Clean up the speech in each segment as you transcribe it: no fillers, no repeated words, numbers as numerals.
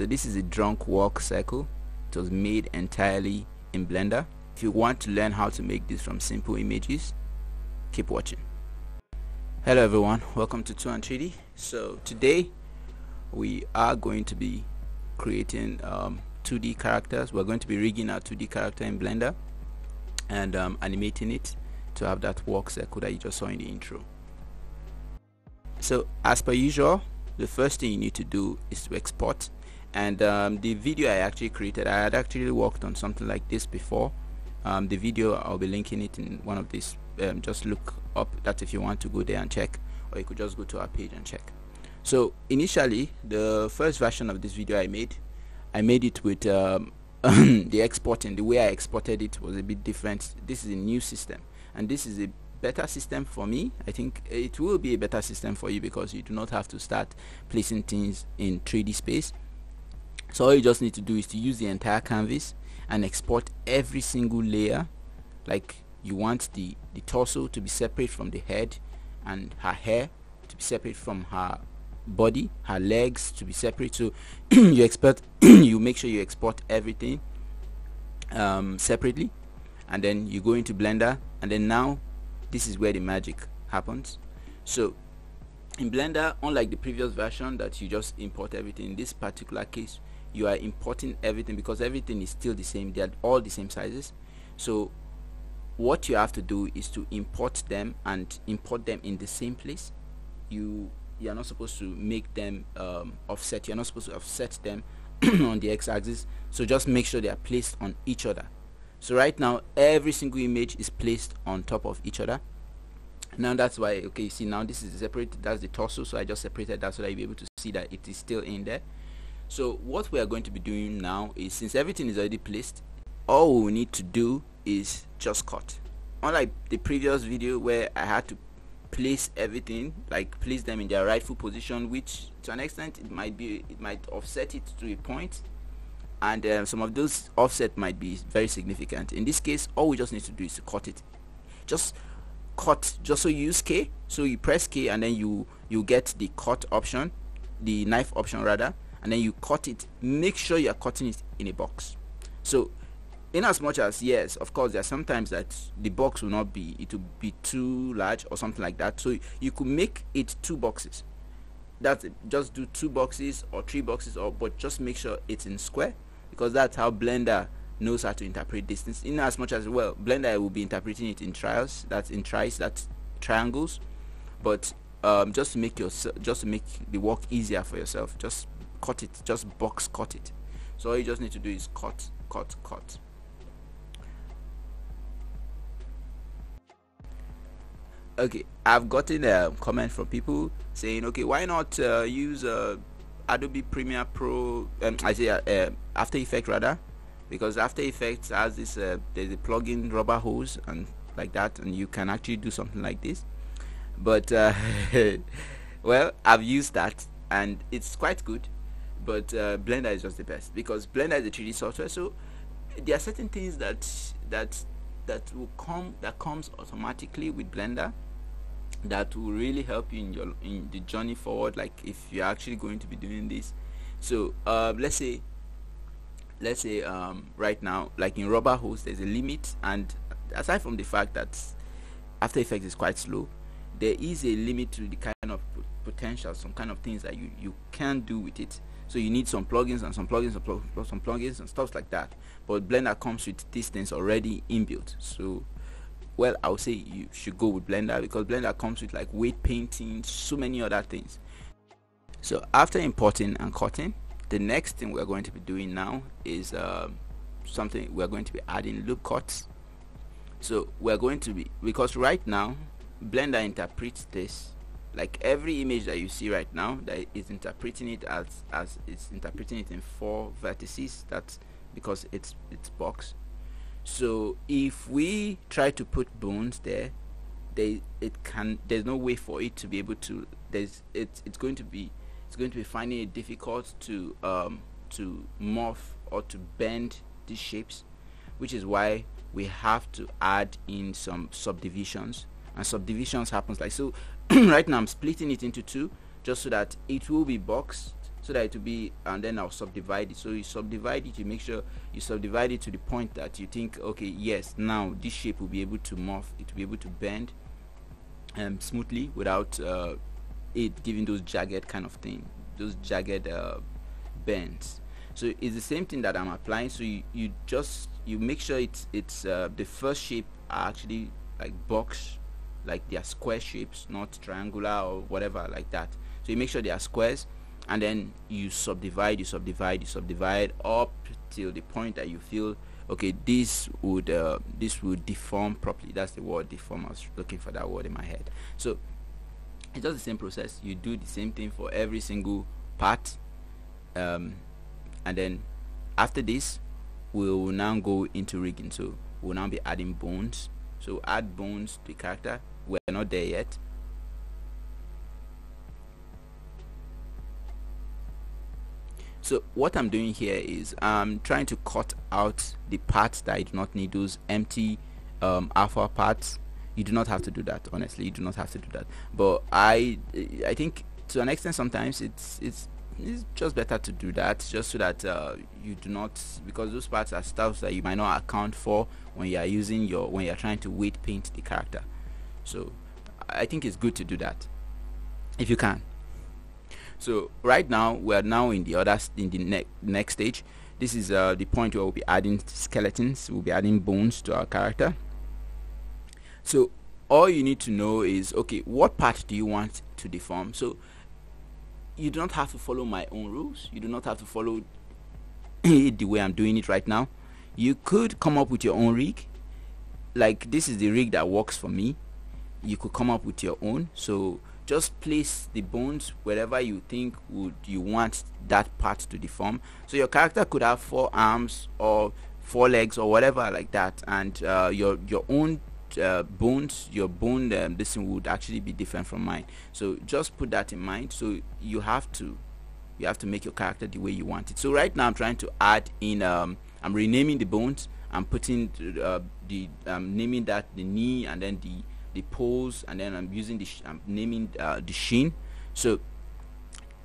So this is a drunk walk circle. It was made entirely in Blender. If you want to learn how to make this from simple images, keep watching. Hello everyone, welcome to 2 and 3D. So today we are going to be creating 2D characters. We're going to be rigging our 2D character in Blender and animating it to have that walk circle that you just saw in the intro. So as per usual, the first thing you need to do is to export. And the video I actually created, I had actually worked on something like this before. The video, I'll be linking it in one of these. Just look up that if you want to go there and check, or you could just go to our page and check. So initially, the first version of this video I made it with the exporting. The way I exported it was a bit different. This is a new system, and this is a better system for me. I think it will be a better system for you because you do not have to start placing things in 3D space. So all you just need to do is to use the entire canvas and export every single layer. Like you want the torso to be separate from the head, and her hair to be separate from her body, her legs to be separate. So you export you make sure you export everything separately, and then you go into Blender, and then now this is where the magic happens. So in Blender, unlike the previous version that you just import everything, in this particular case you are importing everything because everything is still the same. They are all the same sizes. So what you have to do is to import them and import them in the same place. You are not supposed to make them offset. You're not supposed to offset them on the x-axis. So just make sure they are placed on each other. So right now every single image is placed on top of each other. Now that's why, okay, you see now this is separated, that's the torso, so I just separated that so that you'll be able to see that it is still in there. So what we are going to be doing now is, since everything is already placed, all we need to do is just cut. Unlike the previous video where I had to place everything, like place them in their rightful position, which to an extent it might offset it to a point, and some of those offset might be very significant. In this case, all we just need to do is to cut it. Just cut, just so you use K, so you press K and then you get the cut option, the knife option rather, and then you cut it. Make sure you are cutting it in a box. So in as much as, yes, of course there are sometimes that the box will not be, it will be too large or something like that, so you could make it 2 boxes. That's it. Just do 2 boxes or 3 boxes, but just make sure it's in square, because that's how Blender knows how to interpret distance. In as much as, well, Blender will be interpreting it in trials, that's in tries, that's triangles, but just to make the work easier for yourself, just cut it, just box cut it. So all you just need to do is cut. Okay, I've gotten a comment from people saying, okay, why not use Adobe Premiere Pro, After Effects rather, because After Effects has this there's a plugin, rubber hose and like that, and you can actually do something like this. But well, I've used that and it's quite good, but Blender is just the best, because Blender is a 3D software. So there are certain things that comes automatically with Blender that will really help you in the journey forward, like if you're actually going to be doing this. So let's say right now, like in rubber hose, there's a limit, and aside from the fact that After Effects is quite slow, there is a limit to the kind of potential, some kind of things that you can do with it. So you need some plugins and some plugins and stuff like that, but Blender comes with these things already inbuilt. So, well, I would say you should go with Blender, because Blender comes with like weight painting, so many other things. So after importing and cutting, the next thing we're going to be doing now is something we're going to be adding loop cuts. So we're going to be, because right now Blender interprets this, like every image that you see right now, that is interpreting it as it's interpreting it in 4 vertices. That's because it's box. So if we try to put bones there, there's no way for it to be able to, it's going to be finding it difficult to morph or to bend these shapes, which is why we have to add in some subdivisions. And subdivisions happens like so. Right now I'm splitting it into 2 just so that it will be boxed so that it will be, and then I'll subdivide it. So you subdivide it, you make sure you subdivide it to the point that you think, okay, yes, now this shape will be able to morph, it will be able to bend smoothly without it giving those jagged kind of thing, those jagged bends. So it's the same thing that I'm applying. So you make sure it's the first shape are actually like box, like they are square shapes, not triangular or whatever like that. So you make sure they are squares, and then you subdivide up till the point that you feel, okay, this would deform properly. That's the word, deform. I was looking for that word in my head. So it's just the same process. You do the same thing for every single part, and then after this we will now go into rigging. So we'll now be adding bones. So add bones to the character. We're not there yet. So what I'm doing here is I'm trying to cut out the parts that I do not need, those empty alpha parts. You do not have to do that, honestly. You do not have to do that, but I think to an extent sometimes it's just better to do that, just so that you do not, because those parts are stuff that you might not account for when you are using when you are trying to weight paint the character. So I think it's good to do that if you can. So right now we're now in the next stage. This is the point where we'll be adding skeletons, we'll be adding bones to our character. So all you need to know is, okay, what part do you want to deform? So you do not have to follow my own rules. You do not have to follow it the way I'm doing it right now. You could come up with your own rig. Like, this is the rig that works for me. You could come up with your own. So just place the bones wherever you think you want that part to deform. So your character could have 4 arms or 4 legs or whatever like that, and your own bones, your bone this one would actually be different from mine. So just put that in mind. So you have to make your character the way you want it. So right now I'm trying to add in I'm renaming the bones. I'm putting naming that the knee, and then the pose, and then I'm using I'm naming the shin. So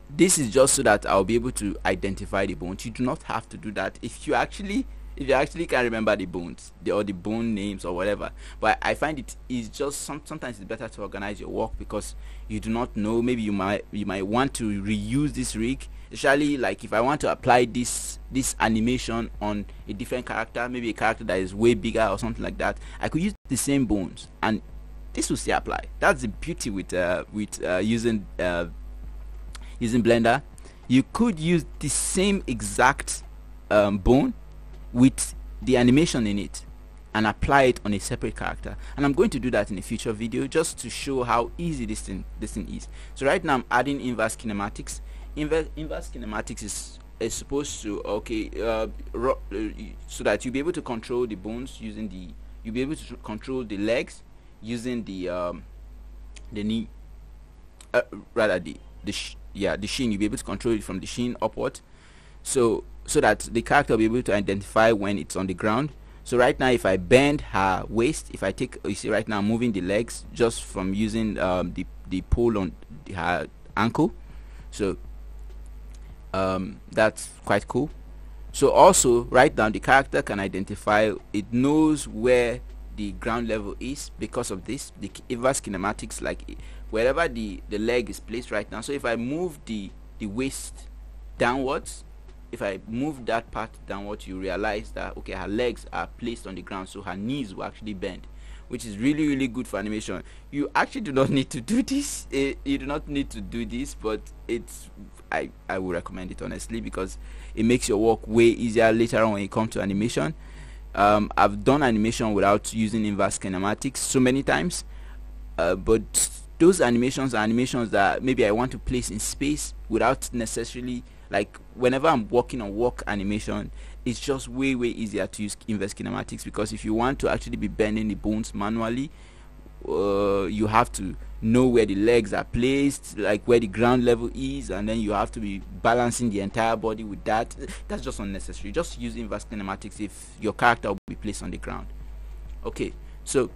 this is just so that I'll be able to identify the bones. You do not have to do that if you actually can remember the bones, or the bone names or whatever. But I find it is just sometimes it's better to organize your work, because you do not know, maybe you might want to reuse this rig, especially like if I want to apply this animation on a different character, maybe a character that is way bigger or something like that. I could use the same bones and this will still apply. That's the beauty with using Blender. You could use the same exact bone with the animation in it and apply it on a separate character, and I'm going to do that in a future video just to show how easy this thing is. So right now I'm adding inverse kinematics. Inverse kinematics is supposed to, okay, so that you'll be able to control the bones using you'll be able to control the legs using the knee, rather the shin. You'll be able to control it from the shin upward, so that the character will be able to identify when it's on the ground. So right now if I bend her waist, if I take, you see right now I'm moving the legs just from using the pull on her ankle. So that's quite cool. So also right now the character can identify, it knows where the ground level is because of this, the inverse kinematics, like wherever the leg is placed right now. So if I move the waist downwards, if I move that part downwards, you realize that, okay, her legs are placed on the ground, so her knees will actually bend, which is really good for animation. You actually do not need to do this. You do not need to do this, but I would recommend it honestly, because it makes your work way easier later on when it comes to animation. I've done animation without using inverse kinematics so many times, but those animations are animations that maybe I want to place in space without necessarily, like whenever I'm working on work animation, it's just way easier to use inverse kinematics, because if you want to actually be bending the bones manually, you have to know where the legs are placed, like where the ground level is, and then you have to be balancing the entire body with that. That's just unnecessary. Just use inverse kinematics if your character will be placed on the ground. Okay, so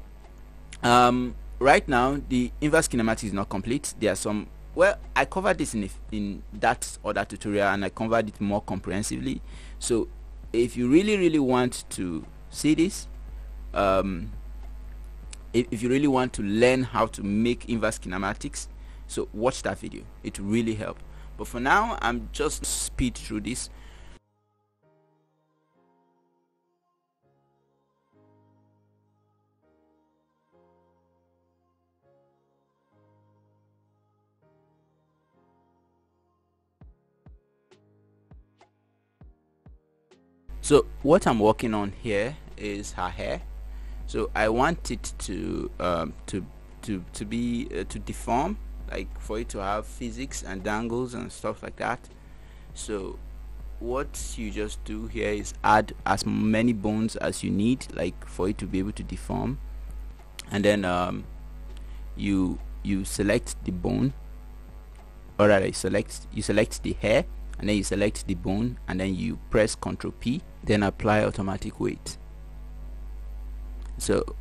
right now the inverse kinematics is not complete. There are some well, I covered this in that other tutorial, and I covered it more comprehensively. So if you really want to see this, if you really want to learn how to make inverse kinematics, so watch that video. It will really help. But for now, I'm just speed through this. So what I'm working on here is her hair. So I want it to deform, like for it to have physics and dangles and stuff like that. So what you just do here is add as many bones as you need, like for it to be able to deform, and then you select the bone, or rather you select the hair, and then you select the bone, and then you press Ctrl P, then apply automatic weight. So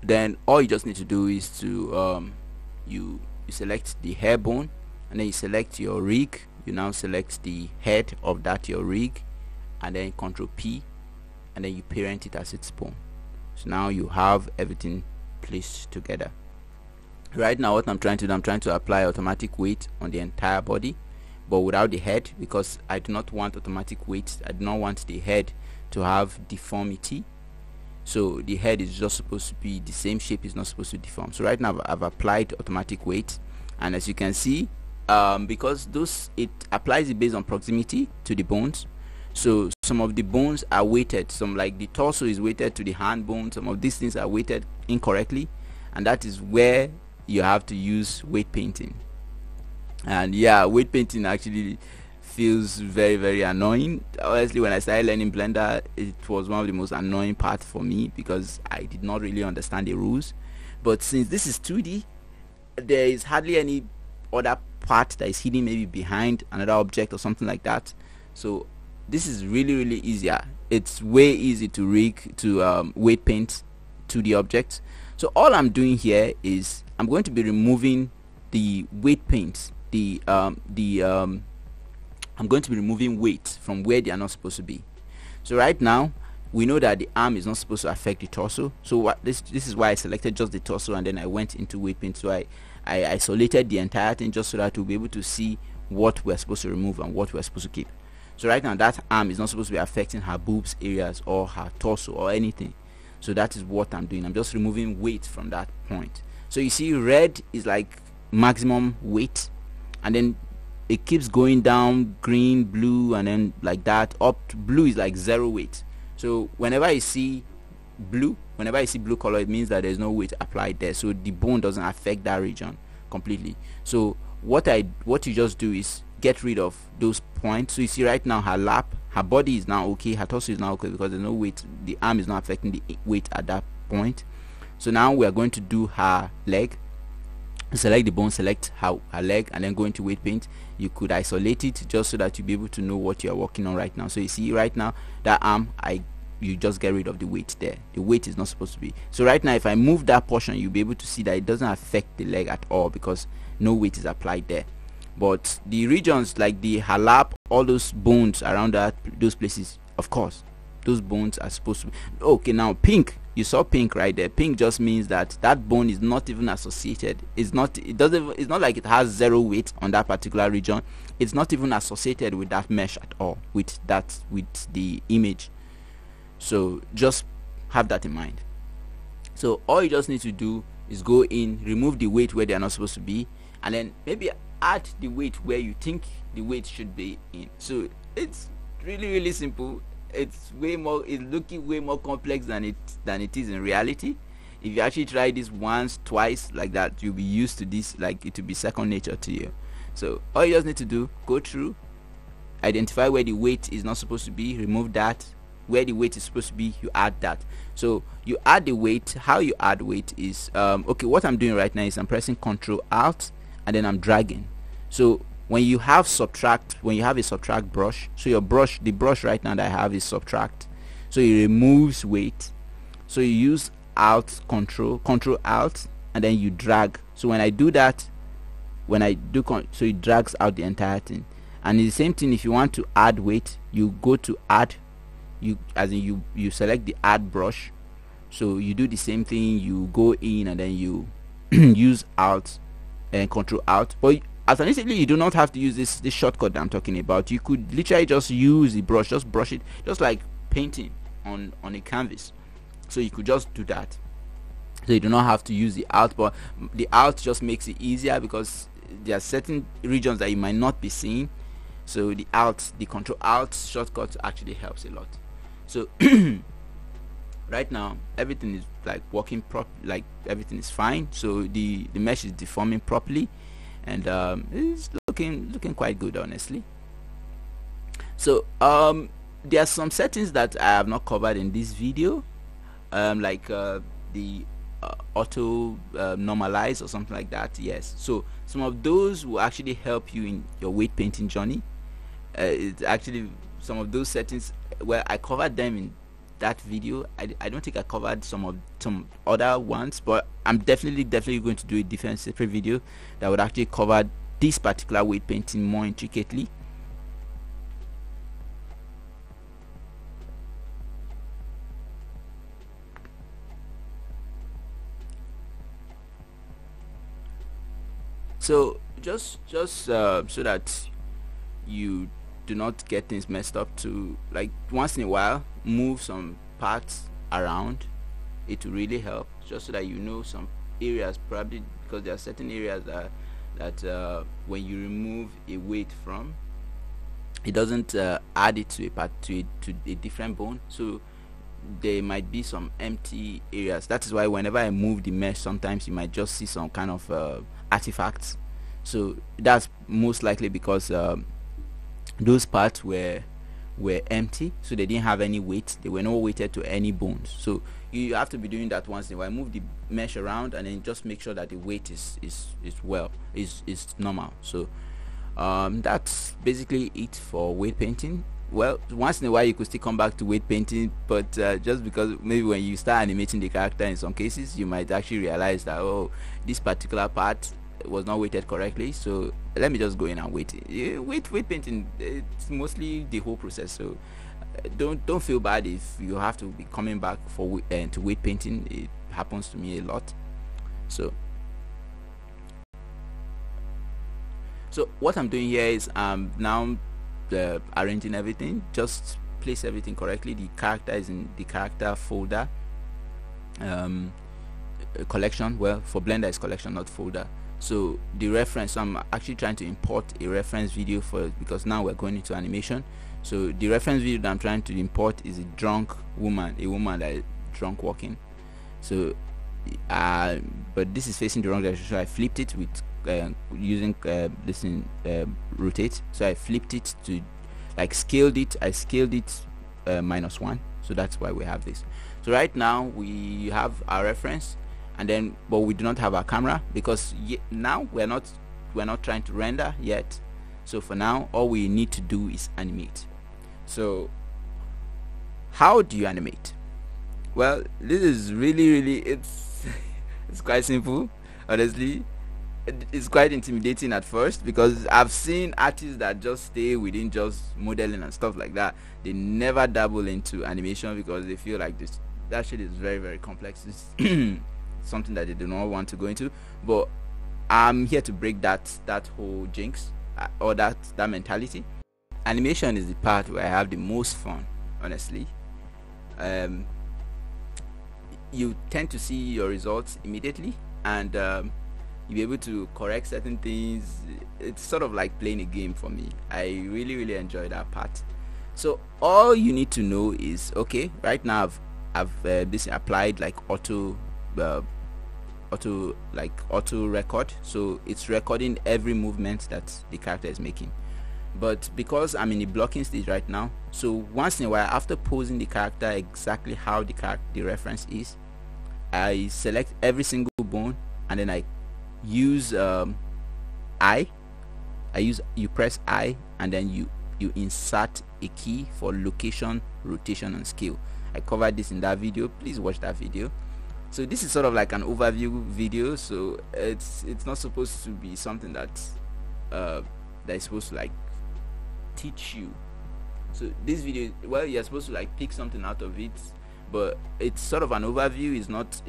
then all you just need to do is to you select the hair bone, and then you select your rig. You now select the head of that your rig, and then Ctrl P, and then you parent it as its bone. So now you have everything placed together. Right now what I'm trying to do, I'm trying to apply automatic weight on the entire body, but without the head, because I do not want automatic weight. I do not want the head to have deformity. So the head is just supposed to be the same shape, is not supposed to deform. So right now I've applied automatic weight, and as you can see, because it applies it based on proximity to the bones. So some of the bones are weighted, some like the torso is weighted to the hand bone, some of these things are weighted incorrectly, and that is where you have to use weight painting. And yeah, weight painting actually feels very annoying. Honestly, when I started learning Blender, it was one of the most annoying parts for me, because I did not really understand the rules. But since this is 2D, there is hardly any other part that is hidden maybe behind another object or something like that. So this is really easier. It's way easy to rig to weight paint 2D objects. So all I'm doing here is I'm going to be removing the weight paints, I'm going to be removing weight from where they are not supposed to be. So right now we know that the arm is not supposed to affect the torso. So this is why I selected just the torso, and then I went into weight paint. So I isolated the entire thing just so that we'll be able to see what we're supposed to remove and what we're supposed to keep. So right now that arm is not supposed to be affecting her boobs areas or her torso or anything. So that is what I'm doing. I'm just removing weight from that point. So you see, red is like maximum weight, and then it keeps going down, green, blue, and then like that up to blue is like 0 weight. So whenever you see blue color, it means that there's no weight applied there, so the bone doesn't affect that region completely. So what you just do is get rid of those points. So you see right now her body is now okay, her torso is now okay, because there's no weight, the arm is not affecting the weight at that point. So now we are going to do her leg. Select the bone, select her leg, and then go into weight paint. You could isolate it just so that you'll be able to know what you are working on right now. So you see right now that arm, you just get rid of the weight there. The weight is not supposed to be. So right now if I move that portion, you'll be able to see that it doesn't affect the leg at all, because no weight is applied there. But the regions like her lap, all those bones around those places, of course those bones are supposed to be okay. Now pink, you saw pink right there. Pink just means that that bone is not even associated. It's not like it has 0 weight on that particular region. It's not even associated with that mesh at all, with the image. So just have that in mind. So all you just need to do is go in, remove the weight where they are not supposed to be, and then maybe add the weight where you think the weight should be in. So it's really simple. It's looking way more complex than it is in reality. If you actually try this once, twice like that, you'll be used to this, like it will be second nature to you. So all you just need to do, go through, identify where the weight is not supposed to be, remove that. Where the weight is supposed to be, you add that. So you add the weight. How you add weight is okay, what I'm doing right now is I'm pressing Ctrl Alt, and then I'm dragging. So when you have a subtract brush, so the brush right now that I have is subtract, so it removes weight. So you use Alt, Control Alt, and then you drag. So when I do that, when I do so it drags out the entire thing. And it's the same thing if you want to add weight. You go to add, you select the add brush. So you do the same thing, you go in and then you use alt and control alt. But alternatively, you do not have to use this shortcut that I'm talking about. You could literally just use the brush, just brush it, just like painting on a canvas. So you could just do that. So you do not have to use the alt, but the alt just makes it easier because there are certain regions that you might not be seeing. So the control alt shortcut actually helps a lot. So right now everything is like working like everything is fine. So the mesh is deforming properly, and it's looking quite good, honestly. So there are some settings that I have not covered in this video, like the auto normalize or something like that. Yes, so some of those will actually help you in your weight painting journey. It's actually some of those settings, well, I covered them in that video. I don't think I covered some other ones, but I'm definitely going to do a different separate video that would actually cover this particular weight painting more intricately. So just so that you do not get things messed up, to like once in a while move some parts around, it will really help, just so that you know some areas, probably because there are certain areas that when you remove a weight from, it doesn't add it to a part to a different bone. So there might be some empty areas. That is why whenever I move the mesh, sometimes you might just see some kind of artifacts. So that's most likely because those parts were empty, so they didn't have any weight. They were not weighted to any bones. So you have to be doing that once in a while. Move the mesh around and then just make sure that the weight is normal. So that's basically it for weight painting. Well, once in a while you could still come back to weight painting, but just because maybe when you start animating the character, in some cases you might actually realize that, oh, this particular part was not weighted correctly, so let me just go in and weight it. Weight painting, it's mostly the whole process. So don't feel bad if you have to be coming back for to weight painting. It happens to me a lot. So what I'm doing here is now arranging everything. Just place everything correctly. The character is in the character folder, collection. Well, for Blender it's collection, not folder. So the reference, I'm actually trying to import a reference video for it, because now we're going into animation. So the reference video that I'm trying to import is a drunk woman, a woman that is drunk walking. So but this is facing the wrong direction, so I flipped it with using this in rotate. So I flipped it to, like, scaled it. I scaled it -1. So that's why we have this. So right now we have our reference, and then but we do not have our camera, because now we're not trying to render yet. So for now all we need to do is animate. So how do you animate? Well, this is really it's quite simple, honestly. It's quite intimidating at first, because I've seen artists that just stay within just modeling and stuff like that. They never dabble into animation because they feel like that shit is very complex. It's something that they do not want to go into. But I'm here to break that whole jinx, or that mentality. Animation is the part where I have the most fun, honestly. You tend to see your results immediately, and you'll be able to correct certain things. It's sort of like playing a game for me. I really enjoy that part. So all you need to know is, okay, right now I've this applied like auto record, so it's recording every movement that the character is making. But because I'm in the blocking stage right now, so once in a while, after posing the character exactly how the reference is, I select every single bone, and then I use you press I, and then you insert a key for location, rotation, and scale. I covered this in that video. Please watch that video. So this is sort of like an overview video, so it's not supposed to be something that that is supposed to like teach you. So this video, well, you're supposed to like pick something out of it, but it's sort of an overview. It's not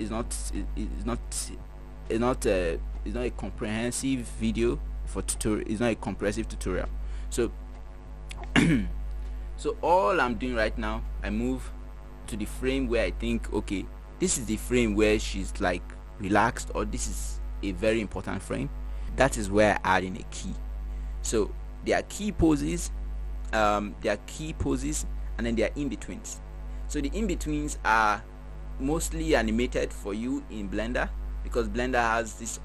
a comprehensive video for tutorial. It's not a comprehensive tutorial. So so all I'm doing right now, I move to the frame where I think, okay, this is the frame where she's like relaxed, or this is a very important frame. That is where I add in a key. So there are key poses, and then there are in-betweens. So the in-betweens are mostly animated for you in Blender, because Blender has this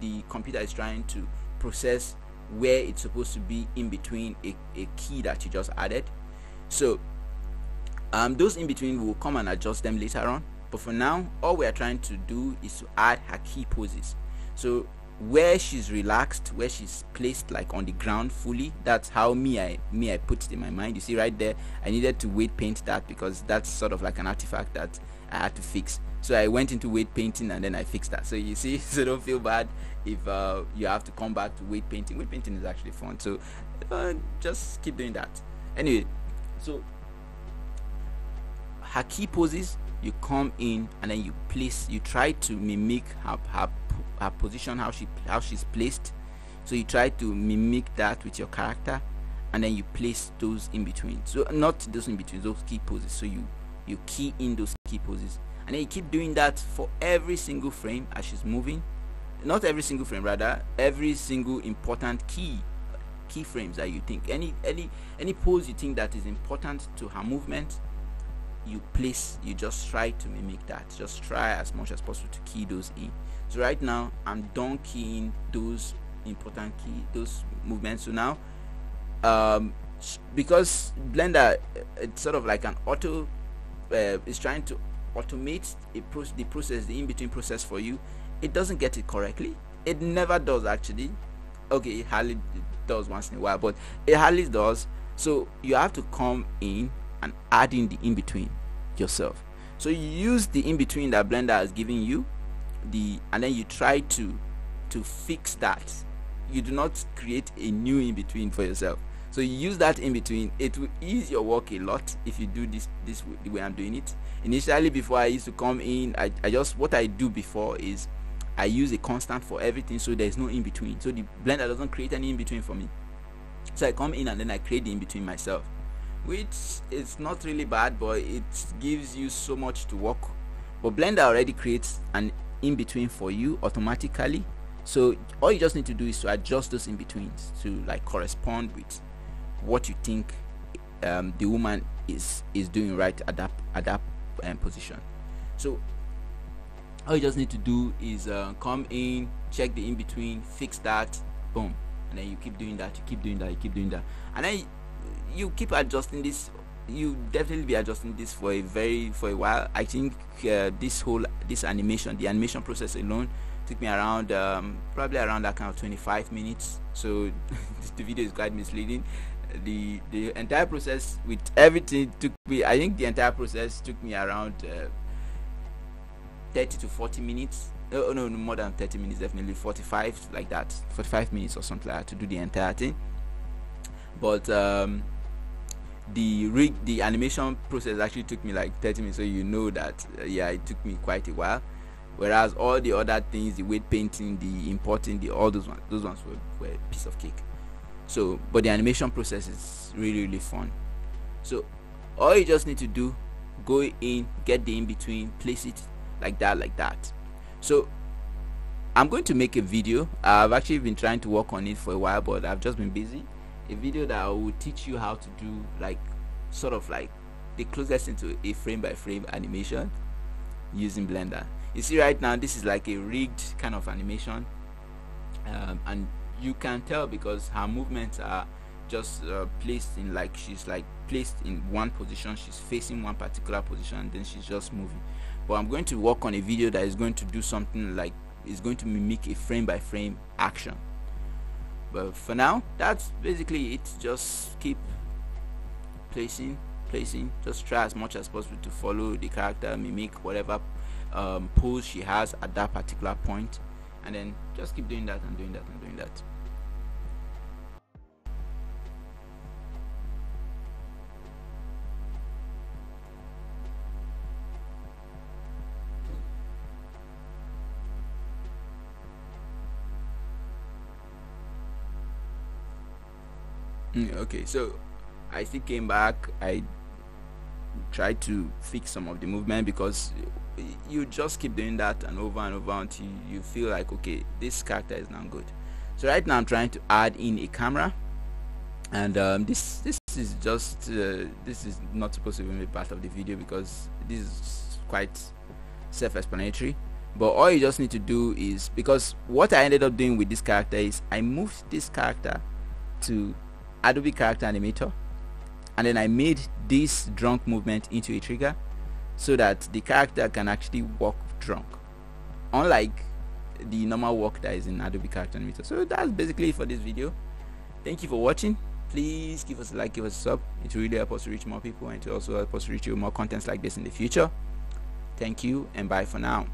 the computer is trying to process where it's supposed to be in between a key that you just added. So those in between, will come and adjust them later on, but for now all we are trying to do is to add her key poses. So where she's relaxed, where she's placed like on the ground fully, that's how I put it in my mind. You see right there, I needed to weight paint that because that's sort of like an artifact that I had to fix. So I went into weight painting and then I fixed that. So you see, so don't feel bad if you have to come back to weight painting. Weight painting is actually fun, so just keep doing that. Anyway, so her key poses, you come in and then you try to mimic her position, how she's placed. So you try to mimic that with your character, and then you place those in between. So not those in between, those key poses. So you key in those key poses, and then you keep doing that for every single frame as she's moving. Not every single frame, rather every single important key frames that you think, any pose you think that is important to her movement, you just try to mimic that. Just try as much as possible to key those in. So right now I'm done keying those important those movements. So now because Blender, it's sort of like an auto, is trying to automate the process, the in-between process for you. It doesn't get it correctly. It never does, actually. Okay, it hardly does once in a while, but it hardly does. So you have to come in and add in the in-between yourself. So you use the in-between that Blender has given you, and then you try to fix that. You do not create a new in-between for yourself. So you use that in-between. It will ease your work a lot if you do this the way I'm doing it. Initially, before I used to come in, what I do before is I use a constant for everything, so there's no in-between. So the Blender doesn't create any in-between for me. So I come in and then I create the in-between myself, which is not really bad, but it gives you so much to work. But Blender already creates an in-between for you automatically. So all you just need to do is to adjust those in-betweens to like correspond with what you think the woman is doing right at that position. So all you just need to do is come in, check the in-between, fix that, boom, and then you keep doing that, you keep doing that, and then you keep adjusting this. You definitely be adjusting this for a while. I think the animation process alone took me around probably around that kind of 25 minutes. So the video is quite misleading. The entire process with everything took me, I think the entire process took me around 30 to 40 minutes. No, more than 30 minutes, definitely 45, like that, 45 minutes or something like that to do the entire thing. But the animation process actually took me like 30 minutes, so you know that yeah, it took me quite a while. Whereas all the other things, the weight painting, the importing, all those ones were a piece of cake. So but the animation process is really fun. So all you just need to do, go in, get the in-between, place it like that. So I'm going to make a video. I've actually been trying to work on it for a while, but I've just been busy. A video that will teach you how to do like sort of like the closest into a frame by frame animation using Blender. You see right now this is like a rigged kind of animation, and you can tell because her movements are just placed in, like she's like placed in one position, she's facing one particular position, and then she's just moving. But I'm going to work on a video that is going to do something like, is going to mimic a frame by frame action. But for now, that's basically it. Just keep placing, placing. Just try as much as possible to follow the character, mimic whatever pose she has at that particular point, and then just keep doing that and doing that and doing that. Okay, so I still came back. I tried to fix some of the movement, because you just keep doing that and over until you feel like, okay, this character is now good. So right now I'm trying to add in a camera, and this is just this is not supposed to be part of the video because this is quite self-explanatory. But all you just need to do is, because what I ended up doing with this character is I moved this character to Adobe Character Animator, and then I made this drunk movement into a trigger so that the character can actually walk drunk, unlike the normal walk that is in Adobe Character Animator. So that's basically it for this video. Thank you for watching. Please give us a like, give us a sub. It will really help us to reach more people, and to also help us reach you more contents like this in the future. Thank you, and bye for now.